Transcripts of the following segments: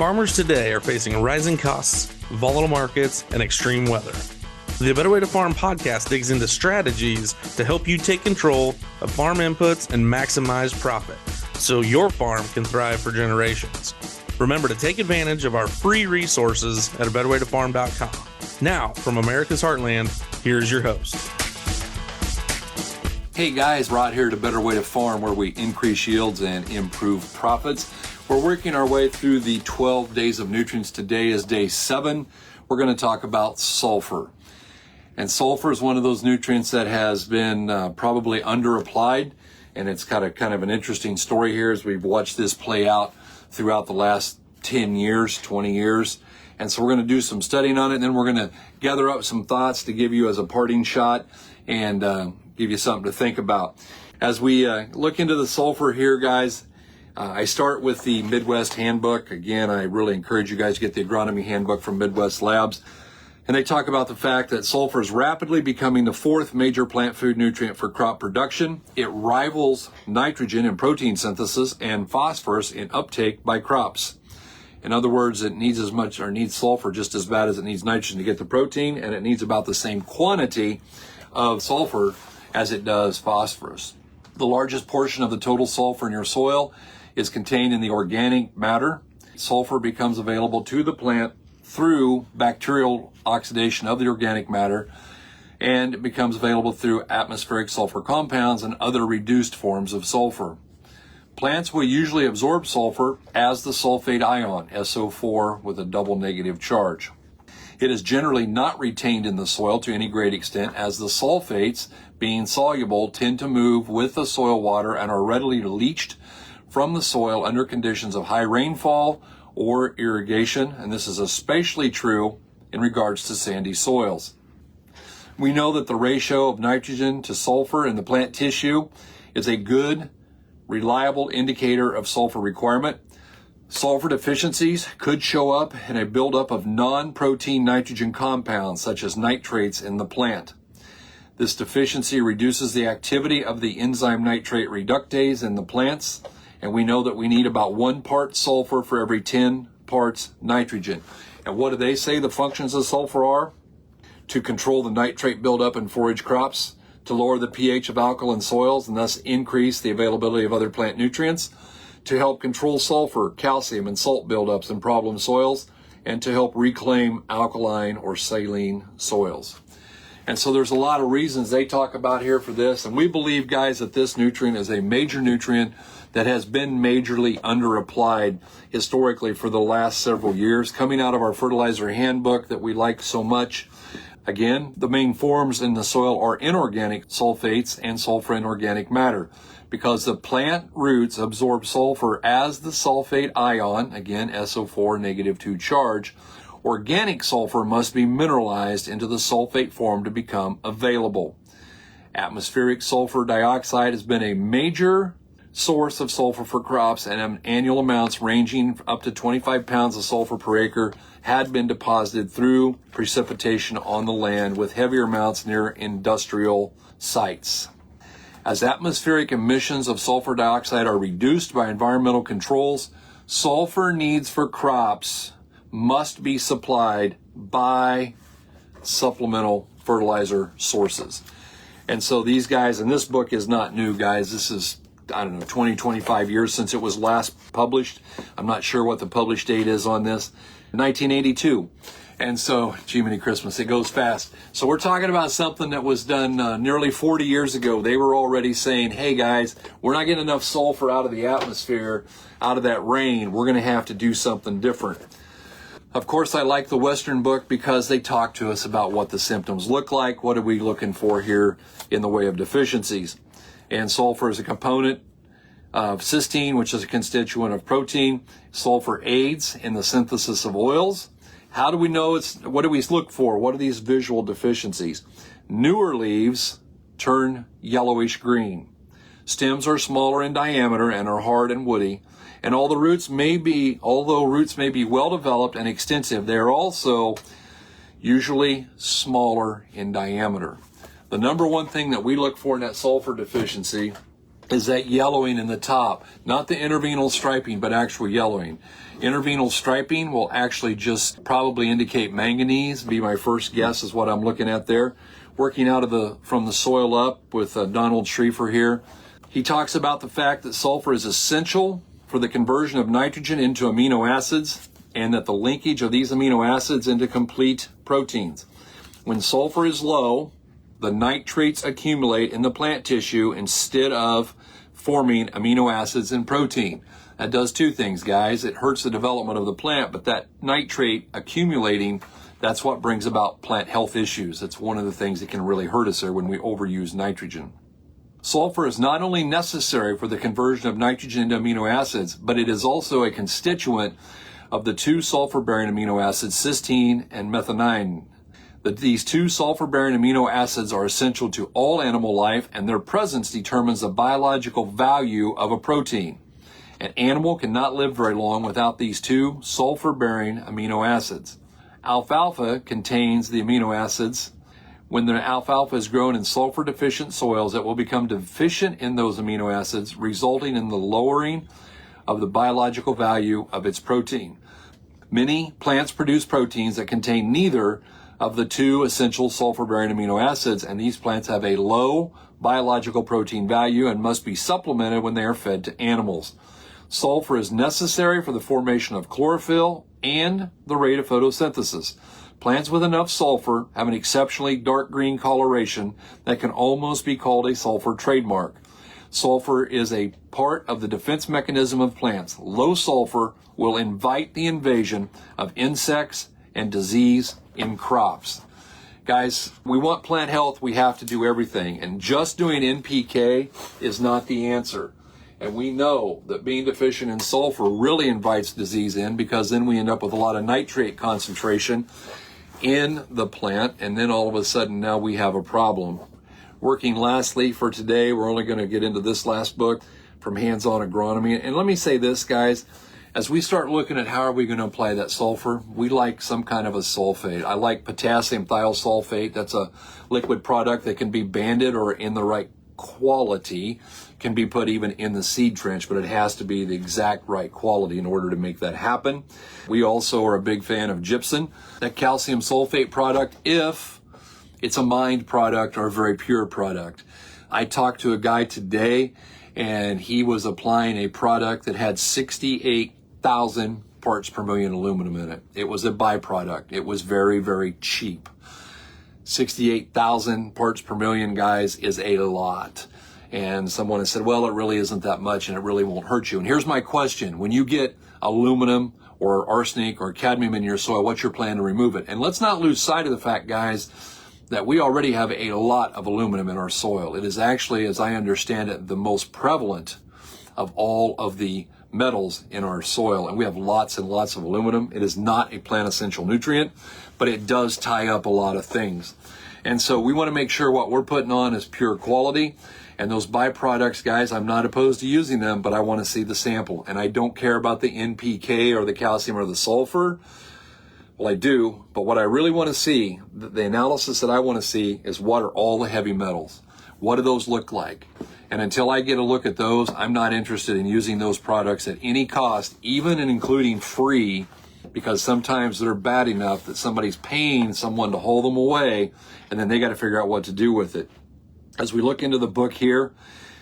Farmers today are facing rising costs, volatile markets, and extreme weather. The A Better Way to Farm podcast digs into strategies to help you take control of farm inputs and maximize profit so your farm can thrive for generations. Remember to take advantage of our free resources at abetterwaytofarm.com. Now, from America's Heartland, here's your host. Hey guys, Rod here at A Better Way to Farm, where we increase yields and improve profits. We're working our way through the 12 days of nutrients. Today is day 7. We're going to talk about sulfur. And sulfur is one of those nutrients that has been probably underapplied. And it's got a kind of an interesting story here as we've watched this play out throughout the last 10 years, 20 years. And so we're going to do some studying on it, and then we're going to gather up some thoughts to give you as a parting shot and give you something to think about. As we look into the sulfur here, guys, I start with the Midwest Handbook. Again, I really encourage you guys to get the Agronomy Handbook from Midwest Labs. And they talk about the fact that sulfur is rapidly becoming the 4th major plant food nutrient for crop production. It rivals nitrogen in protein synthesis and phosphorus in uptake by crops. In other words, it needs as much, or needs sulfur just as bad as it needs nitrogen to get the protein, and it needs about the same quantity of sulfur as it does phosphorus. The largest portion of the total sulfur in your soil is contained in the organic matter. Sulfur becomes available to the plant through bacterial oxidation of the organic matter, and it becomes available through atmospheric sulfur compounds and other reduced forms of sulfur. Plants will usually absorb sulfur as the sulfate ion, SO4, with a double negative charge. It is generally not retained in the soil to any great extent, as the sulfates, being soluble, tend to move with the soil water and are readily leached from the soil under conditions of high rainfall or irrigation, and this is especially true in regards to sandy soils. We know that the ratio of nitrogen to sulfur in the plant tissue is a good, reliable indicator of sulfur requirement. Sulfur deficiencies could show up in a buildup of non-protein nitrogen compounds, such as nitrates in the plant. This deficiency reduces the activity of the enzyme nitrate reductase in the plants, and we know that we need about 1 part sulfur for every 10 parts nitrogen. And what do they say the functions of sulfur are? To control the nitrate buildup in forage crops, to lower the pH of alkaline soils and thus increase the availability of other plant nutrients, to help control sulfur, calcium, and salt buildups in problem soils, and to help reclaim alkaline or saline soils. And so there's a lot of reasons they talk about here for this, and we believe, guys, that this nutrient is a major nutrient that has been majorly underapplied historically for the last several years, coming out of our fertilizer handbook that we like so much. Again, the main forms in the soil are inorganic sulfates and sulfur in organic matter. Because the plant roots absorb sulfur as the sulfate ion, again, SO4 negative 2 charge, organic sulfur must be mineralized into the sulfate form to become available. Atmospheric sulfur dioxide has been a major source of sulfur for crops, and annual amounts ranging up to 25 pounds of sulfur per acre had been deposited through precipitation on the land, with heavier amounts near industrial sites. As atmospheric emissions of sulfur dioxide are reduced by environmental controls, sulfur needs for crops must be supplied by supplemental fertilizer sources. And so these guys, and this book is not new, guys. This is, 20, 25 years since it was last published. I'm not sure what the published date is on this. 1982. And so, gee, many Christmas, it goes fast. So we're talking about something that was done nearly 40 years ago. They were already saying, hey guys, we're not getting enough sulfur out of the atmosphere, out of that rain. We're going to have to do something different. Of course, I like the Western book because they talk to us about what the symptoms look like. What are we looking for here in the way of deficiencies? And sulfur is a component of cysteine, which is a constituent of protein. Sulfur aids in the synthesis of oils. How do we know what do we look for? What are these visual deficiencies? Newer leaves turn yellowish green. Stems are smaller in diameter and are hard and woody. And although roots may be well developed and extensive, they are also usually smaller in diameter. The number one thing that we look for in that sulfur deficiency is that yellowing in the top, not the intervenal striping, but actual yellowing. Intervenal striping will actually just probably indicate manganese, be my first guess is what I'm looking at there. Working from the soil up with Donald Schrieffer here. He talks about the fact that sulfur is essential for the conversion of nitrogen into amino acids and that the linkage of these amino acids into complete proteins. When sulfur is low, the nitrates accumulate in the plant tissue instead of forming amino acids and protein. That does two things, guys. It hurts the development of the plant, but that nitrate accumulating, that's what brings about plant health issues. It's one of the things that can really hurt us there when we overuse nitrogen. Sulfur is not only necessary for the conversion of nitrogen into amino acids, but it is also a constituent of the two sulfur-bearing amino acids, cysteine and methionine. These two sulfur-bearing amino acids are essential to all animal life, and their presence determines the biological value of a protein. An animal cannot live very long without these two sulfur-bearing amino acids. Alfalfa contains the amino acids. When the alfalfa is grown in sulfur-deficient soils, it will become deficient in those amino acids, resulting in the lowering of the biological value of its protein. Many plants produce proteins that contain neither of the two essential sulfur-bearing amino acids, and these plants have a low biological protein value and must be supplemented when they are fed to animals. Sulfur is necessary for the formation of chlorophyll and the rate of photosynthesis. Plants with enough sulfur have an exceptionally dark green coloration that can almost be called a sulfur trademark. Sulfur is a part of the defense mechanism of plants. Low sulfur will invite the invasion of insects and disease in crops. Guys, we want plant health, we have to do everything, and just doing NPK is not the answer. And we know that being deficient in sulfur really invites disease in, because then we end up with a lot of nitrate concentration in the plant, and then all of a sudden now we have a problem. Working lastly for today, we're only going to get into this last book from Hands-On Agronomy. And let me say this, guys, as we start looking at how are we going to apply that sulfur, we like some kind of a sulfate. I like potassium thiosulfate. That's a liquid product that can be banded or in the right quality, can be put even in the seed trench, but it has to be the exact right quality in order to make that happen. We also are a big fan of gypsum, that calcium sulfate product, if it's a mined product or a very pure product. I talked to a guy today, and he was applying a product that had 68,000 parts per million aluminum in it. It was a byproduct. It was very, very cheap. 68,000 parts per million, guys, is a lot. And someone has said, well, it really isn't that much and it really won't hurt you. And here's my question. When you get aluminum or arsenic or cadmium in your soil, what's your plan to remove it? And let's not lose sight of the fact, guys, that we already have a lot of aluminum in our soil. It is actually, as I understand it, the most prevalent of all of the metals in our soil, and we have lots and lots of aluminum. It is not a plant essential nutrient, but it does tie up a lot of things. And so we want to make sure what we're putting on is pure quality. And those byproducts, guys, I'm not opposed to using them, but I want to see the sample. And I don't care about the NPK or the calcium or the sulfur. Well, I do, but what I really want to see, the analysis that I want to see, is what are all the heavy metals? What do those look like? And until I get a look at those, I'm not interested in using those products at any cost, even and including free, because sometimes they're bad enough that somebody's paying someone to haul them away, and then they got to figure out what to do with it. As we look into the book here,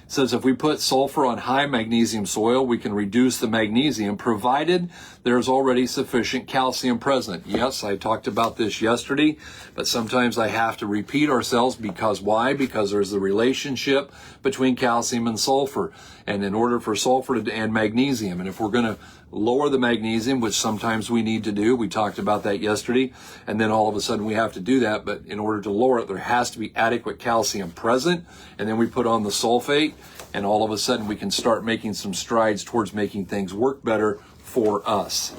it says if we put sulfur on high magnesium soil, we can reduce the magnesium, provided there's already sufficient calcium present. Yes, I talked about this yesterday, but sometimes I have to repeat ourselves because why? Because there's a relationship between calcium and sulfur. And in order for sulfur and magnesium, and if we're going to lower the magnesium, which sometimes we need to do, we talked about that yesterday, and then all of a sudden we have to do that, but in order to lower it, there has to be adequate calcium present, and then we put on the sulfate, and all of a sudden we can start making some strides towards making things work better for us.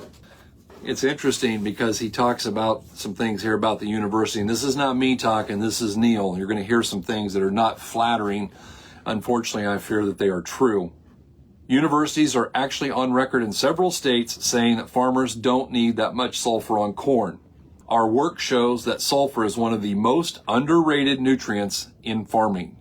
It's interesting because he talks about some things here about the university, and this is not me talking, this is Neil. You're going to hear some things that are not flattering. Unfortunately, I fear that they are true. Universities are actually on record in several states saying that farmers don't need that much sulfur on corn. Our work shows that sulfur is one of the most underrated nutrients in farming.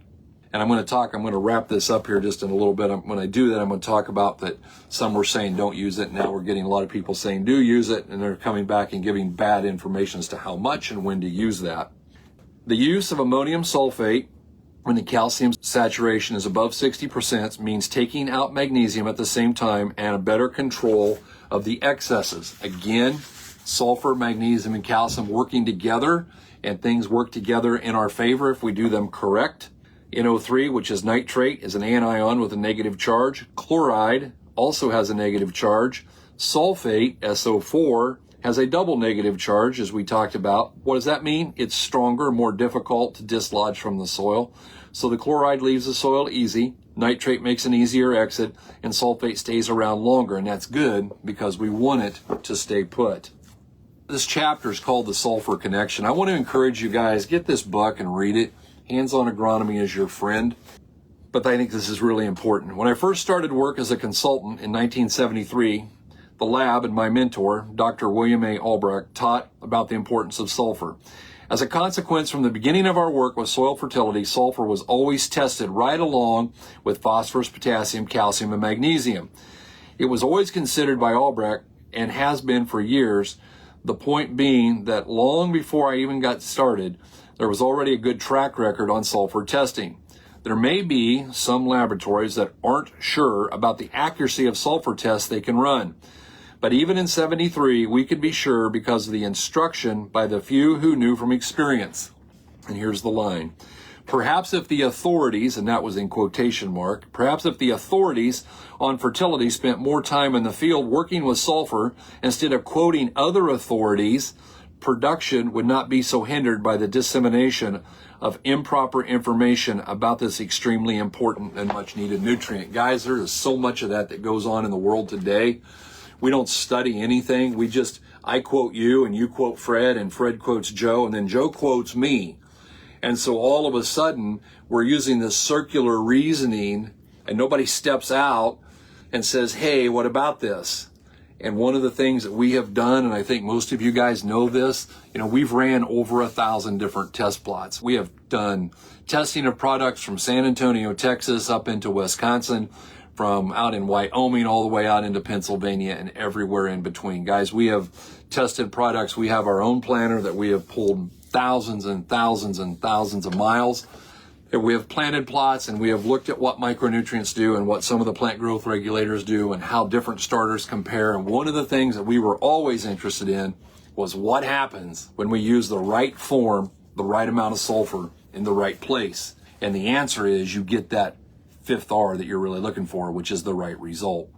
And I'm going to wrap this up here just in a little bit. When I do that, I'm going to talk about that some were saying don't use it. Now we're getting a lot of people saying do use it, and they're coming back and giving bad information as to how much and when to use that. The use of ammonium sulfate when the calcium saturation is above 60% means taking out magnesium at the same time and a better control of the excesses. Again, sulfur, magnesium, and calcium working together, and things work together in our favor if we do them correct. NO3, which is nitrate, is an anion with a negative charge. Chloride also has a negative charge. Sulfate, SO4, has a double negative charge, as we talked about. What does that mean? It's stronger, more difficult to dislodge from the soil. So the chloride leaves the soil easy. Nitrate makes an easier exit, and sulfate stays around longer, and that's good because we want it to stay put. This chapter is called The Sulfur Connection. I want to encourage you guys, get this book and read it. Hands-on agronomy is your friend. But I think this is really important. When I first started work as a consultant in 1973, the lab and my mentor, Dr. William A. Albrecht, taught about the importance of sulfur. As a consequence, from the beginning of our work with soil fertility, sulfur was always tested right along with phosphorus, potassium, calcium, and magnesium. It was always considered by Albrecht, and has been for years, the point being that long before I even got started, there was already a good track record on sulfur testing. There may be some laboratories that aren't sure about the accuracy of sulfur tests they can run. But even in 73, we could be sure because of the instruction by the few who knew from experience. And here's the line. Perhaps if the authorities, and that was in quotation mark, perhaps if the authorities on fertility spent more time in the field working with sulfur instead of quoting other authorities, production would not be so hindered by the dissemination of improper information about this extremely important and much needed nutrient. Guys, there is so much of that goes on in the world today. We don't study anything. I quote you and you quote Fred and Fred quotes Joe and then Joe quotes me. And so all of a sudden we're using this circular reasoning and nobody steps out and says, hey, what about this? And one of the things that we have done, and I think most of you guys know this, we've ran over 1,000 different test plots. We have done testing of products from San Antonio, Texas, up into Wisconsin, from out in Wyoming, all the way out into Pennsylvania and everywhere in between. Guys, we have tested products. We have our own planter that we have pulled thousands and thousands and thousands of miles. And we have planted plots, and we have looked at what micronutrients do and what some of the plant growth regulators do and how different starters compare. And one of the things that we were always interested in was what happens when we use the right form, the right amount of sulfur in the right place. And the answer is you get that fifth R that you're really looking for, which is the right result.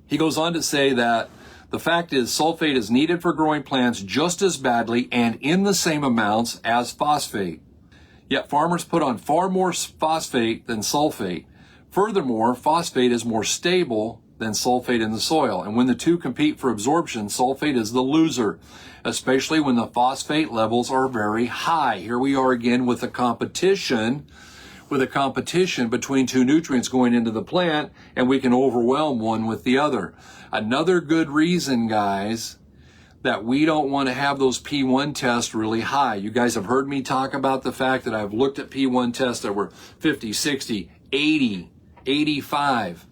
He goes on to say that the fact is sulfate is needed for growing plants just as badly and in the same amounts as phosphate. Yet farmers put on far more phosphate than sulfate. Furthermore, phosphate is more stable than sulfate in the soil. And when the two compete for absorption, sulfate is the loser, especially when the phosphate levels are very high. Here we are again with a competition between two nutrients going into the plant, and we can overwhelm one with the other. Another good reason, guys, that we don't want to have those P1 tests really high. You guys have heard me talk about the fact that I've looked at P1 tests that were 50, 60, 80, 85.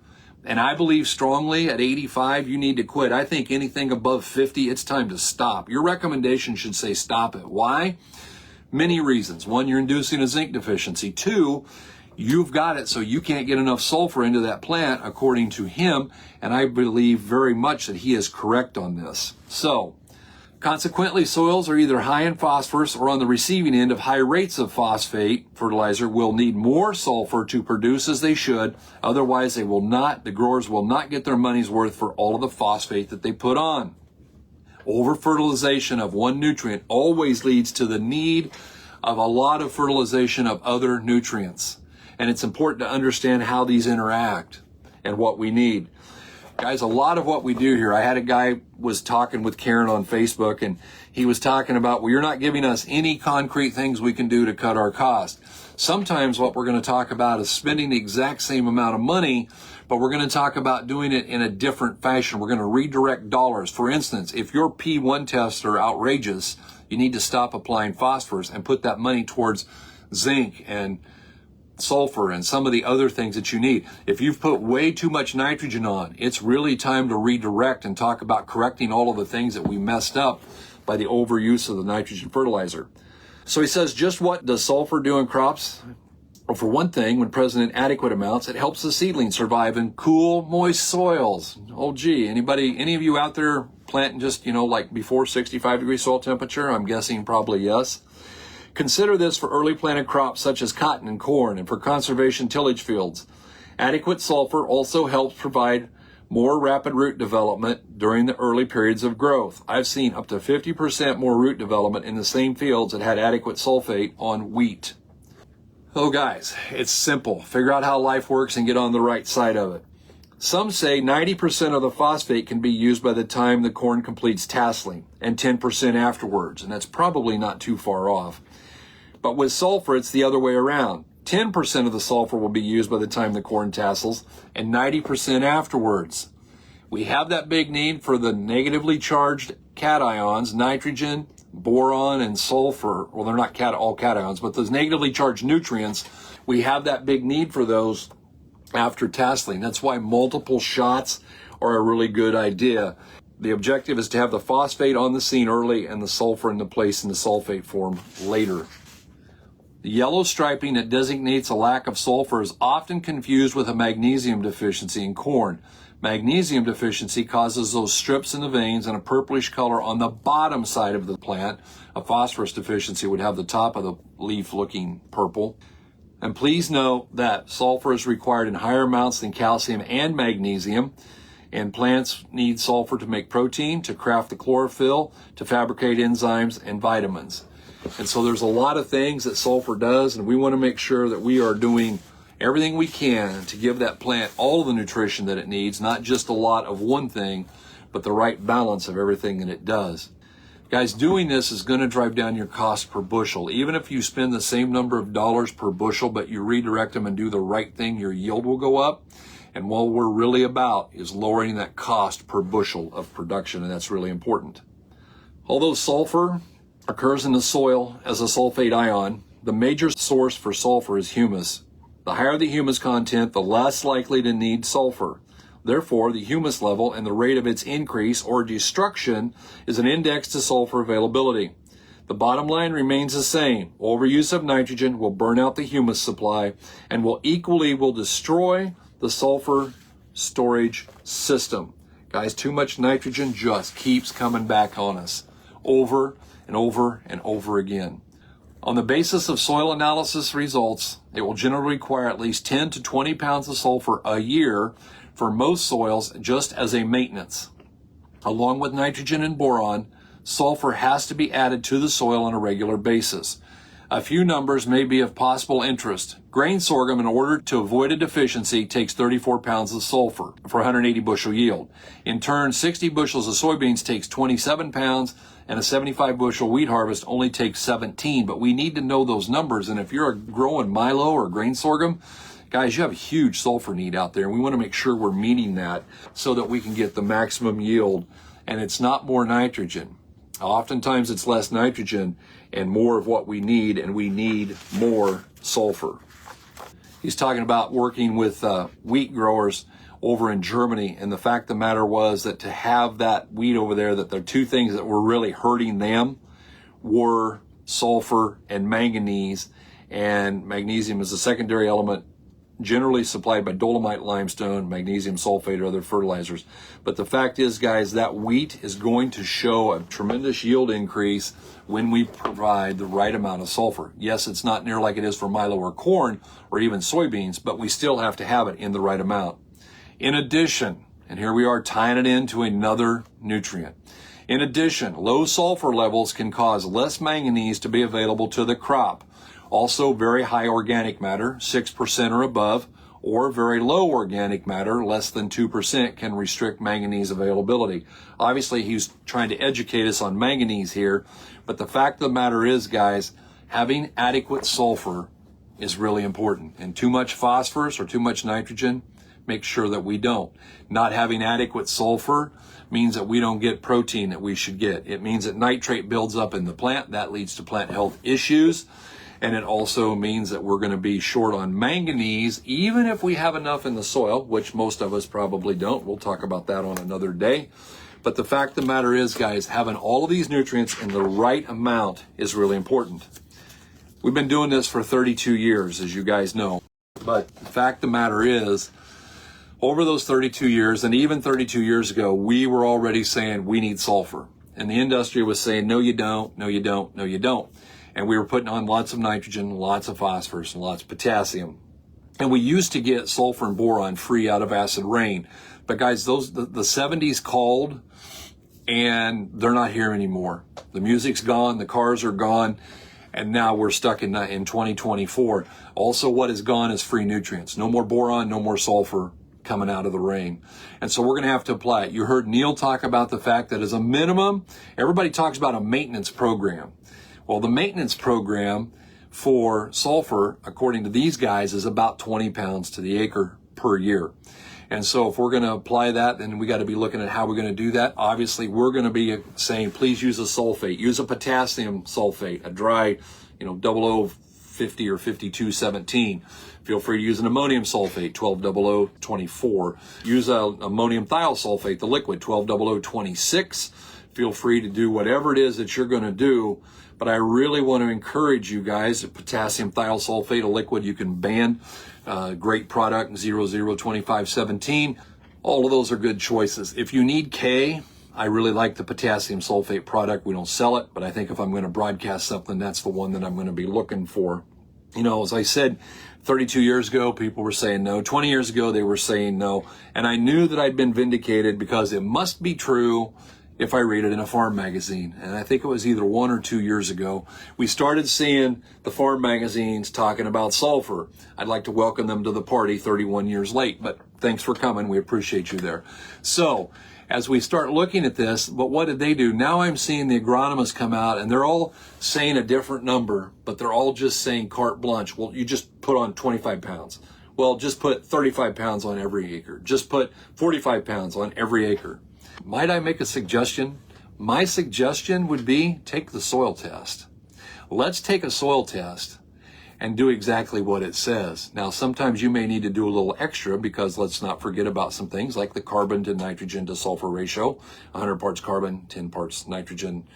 And I believe strongly at 85, you need to quit. I think anything above 50, it's time to stop. Your recommendation should say stop it. Why? Many reasons. One, you're inducing a zinc deficiency. Two, you've got it so you can't get enough sulfur into that plant, according to him. And I believe very much that he is correct on this. So, consequently, soils are either high in phosphorus or on the receiving end of high rates of phosphate fertilizer will need more sulfur to produce as they should. Otherwise, the growers will not get their money's worth for all of the phosphate that they put on. Over-fertilization of one nutrient always leads to the need of a lot of fertilization of other nutrients. And it's important to understand how these interact and what we need. Guys, a lot of what we do here, I had a guy was talking with Karen on Facebook, and he was talking about, well, you're not giving us any concrete things we can do to cut our cost. Sometimes what we're going to talk about is spending the exact same amount of money, but we're going to talk about doing it in a different fashion. We're going to redirect dollars. For instance, if your P1 tests are outrageous, you need to stop applying phosphorus and put that money towards zinc and sulfur and some of the other things that you need. If you've put way too much nitrogen on, it's really time to redirect and talk about correcting all of the things that we messed up by the overuse of the nitrogen fertilizer. So he says, just what does sulfur do in crops? Well, for one thing, when present in adequate amounts, it helps the seedling survive in cool, moist soils. Oh gee, any of you out there planting just, like before 65 degree soil temperature? I'm guessing probably yes. Consider this for early planted crops such as cotton and corn, and for conservation tillage fields. Adequate sulfur also helps provide more rapid root development during the early periods of growth. I've seen up to 50% more root development in the same fields that had adequate sulfate on wheat. Oh guys, it's simple. Figure out how life works and get on the right side of it. Some say 90% of the phosphate can be used by the time the corn completes tasseling, and 10% afterwards, and that's probably not too far off. But with sulfur, it's the other way around. 10% of the sulfur will be used by the time the corn tassels, and 90% afterwards. We have that big need for the negatively charged cations, nitrogen, boron, and sulfur. Well, they're not all cations, but those negatively charged nutrients, we have that big need for those after tasseling. That's why multiple shots are a really good idea. The objective is to have the phosphate on the scene early and the sulfur into place in the sulfate form later. The yellow striping that designates a lack of sulfur is often confused with a magnesium deficiency in corn. Magnesium deficiency causes those strips in the veins and a purplish color on the bottom side of the plant. A phosphorus deficiency would have the top of the leaf looking purple. And please note that sulfur is required in higher amounts than calcium and magnesium. And plants need sulfur to make protein, to craft the chlorophyll, to fabricate enzymes and vitamins. And so there's a lot of things that sulfur does, and we want to make sure that we are doing everything we can to give that plant all of the nutrition that it needs, not just a lot of one thing, but the right balance of everything that it does. Guys, doing this is going to drive down your cost per bushel. Even if you spend the same number of dollars per bushel, but you redirect them and do the right thing, your yield will go up. And what we're really about is lowering that cost per bushel of production, and that's really important. Although sulfur occurs in the soil as a sulfate ion, the major source for sulfur is humus. The higher the humus content, the less likely to need sulfur. Therefore, the humus level and the rate of its increase or destruction is an index to sulfur availability. The bottom line remains the same. Overuse of nitrogen will burn out the humus supply and will destroy the sulfur storage system. Guys, too much nitrogen just keeps coming back on us over and over and over again. On the basis of soil analysis results, it will generally require at least 10 to 20 pounds of sulfur a year for most soils just as a maintenance. Along with nitrogen and boron, sulfur has to be added to the soil on a regular basis. A few numbers may be of possible interest. Grain sorghum, in order to avoid a deficiency, takes 34 pounds of sulfur for 180 bushel yield. In turn, 60 bushels of soybeans takes 27 pounds, and a 75 bushel wheat harvest only takes 17. But we need to know those numbers, and if you're growing milo or grain sorghum, guys, you have a huge sulfur need out there, and we want to make sure we're meeting that so that we can get the maximum yield. And it's not more nitrogen. Oftentimes it's less nitrogen and more of what we need, and we need more sulfur. He's talking about working with wheat growers over in Germany, and the fact of the matter was that to have that wheat over there, that the two things that were really hurting them were sulfur and manganese, and magnesium is a secondary element generally supplied by dolomite limestone, magnesium sulfate, or other fertilizers. But the fact is, guys, that wheat is going to show a tremendous yield increase when we provide the right amount of sulfur. Yes, it's not near like it is for milo or corn or even soybeans, but we still have to have it in the right amount. In addition, and here we are tying it into another nutrient. In addition, low sulfur levels can cause less manganese to be available to the crop. Also, very high organic matter, 6% or above, or very low organic matter, less than 2%, can restrict manganese availability. Obviously, he's trying to educate us on manganese here, but the fact of the matter is, guys, having adequate sulfur is really important. And too much phosphorus or too much nitrogen, make sure that we don't. Not having adequate sulfur means that we don't get protein that we should get. It means that nitrate builds up in the plant. That leads to plant health issues. And it also means that we're going to be short on manganese, even if we have enough in the soil, which most of us probably don't. We'll talk about that on another day. But the fact of the matter is, guys, having all of these nutrients in the right amount is really important. We've been doing this for 32 years, as you guys know. But the fact of the matter is, over those 32 years, and even 32 years ago, we were already saying we need sulfur. And the industry was saying, no, you don't, no, you don't, no, you don't. And we were putting on lots of nitrogen, lots of phosphorus, and lots of potassium. And we used to get sulfur and boron free out of acid rain. But guys, the 70s called, and they're not here anymore. The music's gone, the cars are gone, and now we're stuck in 2024. Also, what is gone is free nutrients. No more boron, no more sulfur coming out of the rain. And so we're going to have to apply it. You heard Neil talk about the fact that as a minimum, everybody talks about a maintenance program. Well, the maintenance program for sulfur, according to these guys, is about 20 pounds to the acre per year. And so if we're going to apply that, then we got to be looking at how we're going to do that. Obviously, we're going to be saying, please use a sulfate, use a potassium sulfate, a dry, 0050 or 5217. Feel free to use an ammonium sulfate, 120024. Use ammonium thiosulfate, the liquid, 120026. Feel free to do whatever it is that you're going to do. But I really want to encourage you guys, potassium thiosulfate, a liquid you can ban. Great product, 002517. All of those are good choices. If you need K, I really like the potassium sulfate product. We don't sell it, but I think if I'm going to broadcast something, that's the one that I'm going to be looking for. As I said, 32 years ago, people were saying no. 20 years ago, they were saying no. And I knew that I'd been vindicated because it must be true if I read it in a farm magazine. And I think it was either 1 or 2 years ago, we started seeing the farm magazines talking about sulfur. I'd like to welcome them to the party 31 years late, but thanks for coming. We appreciate you there. So as we start looking at this, but what did they do? Now I'm seeing the agronomists come out and they're all saying a different number, but they're all just saying carte blanche. Well, you just put on 25 pounds. Well, just put 35 pounds on every acre. Just put 45 pounds on every acre. Might I make a suggestion? My suggestion would be take the soil test. Let's take a soil test and do exactly what it says. Now, sometimes you may need to do a little extra because let's not forget about some things like the carbon to nitrogen to sulfur ratio, 100 parts carbon, 10 parts nitrogen,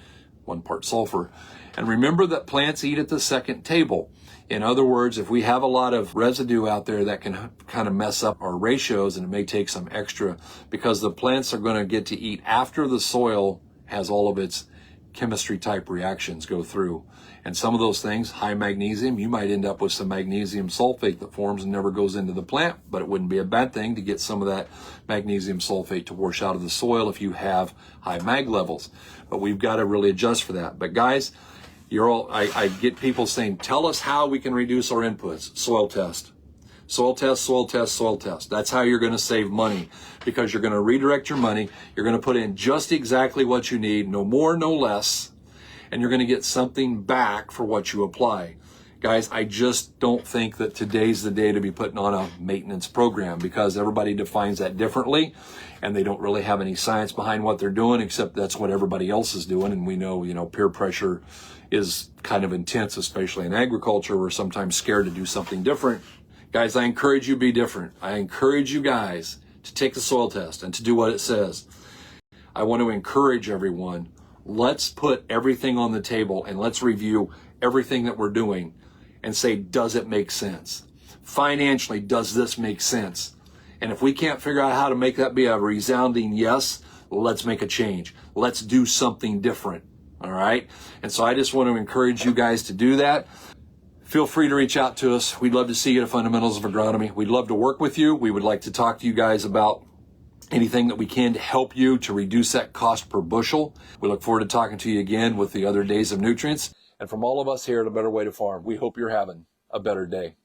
1 part sulfur. And remember that plants eat at the second table. In other words, if we have a lot of residue out there that can kind of mess up our ratios, and it may take some extra because the plants are going to get to eat after the soil has all of its chemistry type reactions go through. And some of those things, high magnesium, you might end up with some magnesium sulfate that forms and never goes into the plant, but it wouldn't be a bad thing to get some of that magnesium sulfate to wash out of the soil if you have high mag levels. But we've got to really adjust for that. But guys, I get people saying, tell us how we can reduce our inputs. Soil test. Soil test, soil test, soil test. That's how you're going to save money because you're going to redirect your money. You're going to put in just exactly what you need, no more, no less, and you're going to get something back for what you apply. Guys, I just don't think that today's the day to be putting on a maintenance program because everybody defines that differently and they don't really have any science behind what they're doing except that's what everybody else is doing. And we know, peer pressure is kind of intense, especially in agriculture. We're sometimes scared to do something different. Guys, I encourage you to be different. I encourage you guys to take the soil test and to do what it says. I want to encourage everyone. Let's put everything on the table and let's review everything that we're doing and say, does it make sense? Financially, does this make sense? And if we can't figure out how to make that be a resounding yes, let's make a change. Let's do something different. All right? And so I just want to encourage you guys to do that. Feel free to reach out to us. We'd love to see you at Fundamentals of Agronomy. We'd love to work with you. We would like to talk to you guys about anything that we can to help you to reduce that cost per bushel. We look forward to talking to you again with the other days of nutrients. And from all of us here at A Better Way to Farm, we hope you're having a better day.